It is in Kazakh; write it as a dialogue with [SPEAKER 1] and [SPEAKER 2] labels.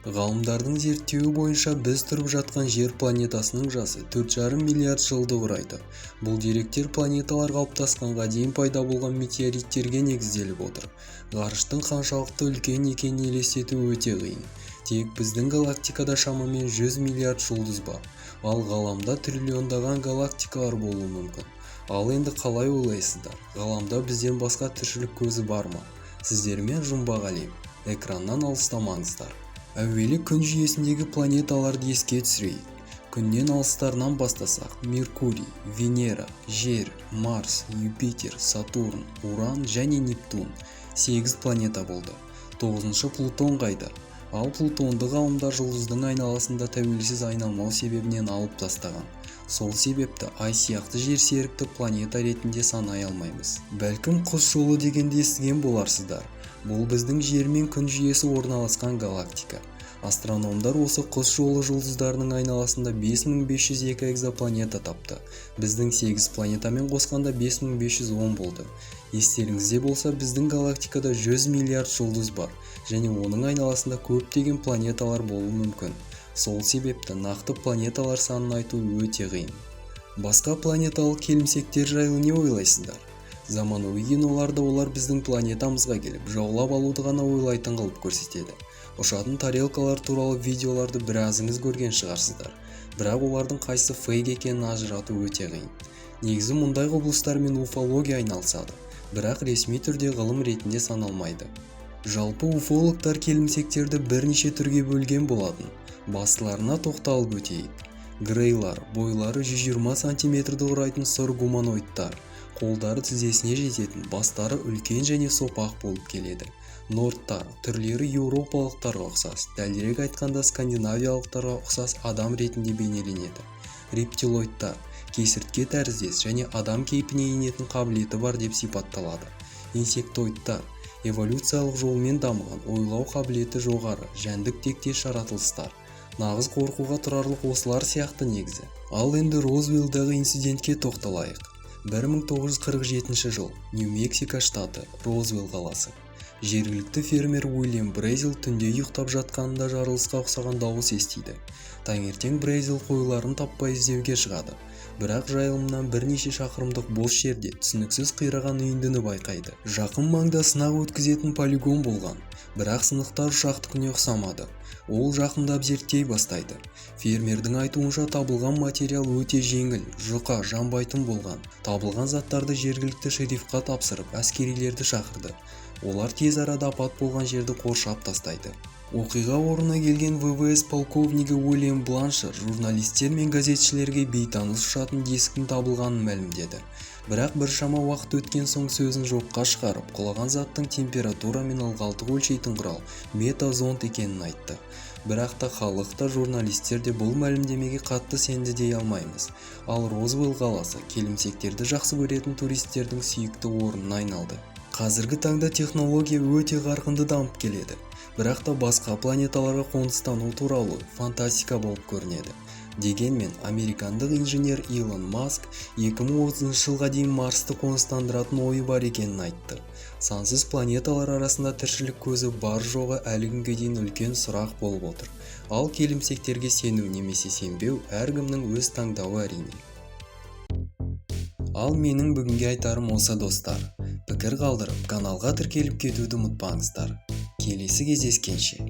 [SPEAKER 1] Ғалымдардың зерттеуі бойынша біз тұрып жатқан жер планетасының жасы 4,5 миллиард жылды құрайды. Бұл деректер планеталар қалыптасқанға дейін пайда болған метеориттерге негізделіп отыр. Ғарыштың қаншалықты үлкен екенін елестету өте қиын. Тек біздің галактикада шамамен 100 миллиард жұлдыз бар, ал ғаламда триллиондаған галактикалар болуы мүмкін. Ал енді қалай ойлайсыздар? Ғаламда бізден басқа тіршілік көзі бар ма? Сіздермен жұмбақ әлем. Экраннан алыстамаңыздар. Әуелі күн жүйесіндегі планеталарды еске түсірейік. Күннен алыстарынан бастасақ, Меркурий, Венера, Жер, Марс, Юпитер, Сатурн, Уран және Нептун 8 планета болды. 9-шы Плутон қайда? Ал Плутонды ғалымдар жұлдыздың айналасында тәуелсіз айналмау себебінен алып тастаған. Сол себепті Ай сияқты жерсерікті планета ретінде санай алмаймыз. Бәлкім құс жолы дегенді естіген боларсыздар. Бұл біздің Жер мен күн жүйесі орналасқан галактика. Астрономдар осы құс жолы жұлдыздарының айналасында 5502 экзопланета тапты. Біздің 8 планетамен қосқанда 5510 болды. Естеріңізде болса, біздің галактикада 100 миллиард жұлдыз бар, және оның айналасында көптеген планеталар болуы мүмкін. Сол себепті нақты планеталар санын айту өте қиын. Басқа планеталық келімсектер жайлы не ойлайсыздар? Заманауи киноларда олар біздің планетамызға келіп, жаулап алуды ғана ойлайтын қылып көрсетеді. Ұшатын тарелкалар туралы видеоларды біразыңыз көрген шығарсыздар. Бірақ олардың қайсы фейк екенін ажырату өте қиын. Негізі мұндай құбылыстармен уфология айналысады, бірақ ресми түрде ғылым ретінде саналмайды. Жалпы уфологтар келімсектерді бірнеше түрге бөлген болатын. Бастыларына тоқталып өтейік. Грейлар, бойлары 120 сантиметрді құрайтын сұр гуманоидтар. Қолдары тізесіне жететін, бастары үлкен және сопақ болып келеді. Нордтар, түрлері еуропалықтарға ұқсас, дәлірек айтқанда скандинавиялықтарға ұқсас адам ретінде бейнеленеді. Рептилоидтар, кесіртке тәріздес және адам кейпіне енетін қабілеті бар деп сипатталады. Инсектоидтар, эволюциялық жолмен дамыған, ойлау қабілеті жоғары, жәндік тектес жаратылыстар. Нағыз қорқуға тұрарлық осылар сияқты негізі. Ал енді Розвиллдағы инцидентке тоқталайық. 1947 жыл, Нью-Мексико штаты, Розвилл қаласы. Жергілікті фермер Уильям Брейзил түнде ұйықтап жатқанында жарылысқа ұқсаған дауыс естиді. Таңертең Брейзил қойларын таппай іздеуге шығады. Бірақ жайылымнан бірнеше шақырымдық бос жерде түсініксіз қираған үйіндіні байқайды. Жақын маңда сынақ өткізетін полигон болған, бірақ сынықтар ұшақтікіне ұқсамады. Ол жақындап зерттей бастайды. Фермердің айтуынша табылған материал өте жеңіл, жұқа, жанбайтын болған. Табылған заттарды жергілікті шерифқа тапсырып, әскерилерді шақырды. Олар тез арада апат болған жерді қоршап тастайды. Оқиға орнына келген ВВС полковнигі Уильям Бланшер журналистер мен газетшілерге бейтаныс ұшатын дисктің табылғанын мәлімдеді. Бірақ біршама уақыт өткен соң сөзін жоққа шығарып, құлаған заттың температура мен ылғалдық өлшейтін құрал метазонд екенін айтты. Бірақ та халық та журналистер де бұл мәлімдемеге қатты сенді дей алмаймыз. Ал Розвилл қаласы келімсектерді жақсы көретін туристердің сүйікті орнына айналды. Қазіргі таңда технология өте қарқынды дамып келеді. Бірақ та басқа планеталарға қоныстану туралы фантастика болып көрінеді. Дегенмен, американдық инженер Илон Маск 2030 жылға дейін Марсты қоныстандыратын ойы бар екенін айтты. Сансыз планеталар арасында тіршілік көзі бар жоғы әлі күнге дейін үлкен сұрақ болып отыр. Ал келімсектерге сену немесе сенбеу әркімнің өз таңдауы әрине. Ал менің бүгінге айтарым осы достар. Пікір қалдырып, каналға тіркеліп кетуді ұмытпаңыздар. Келесі кездескенше.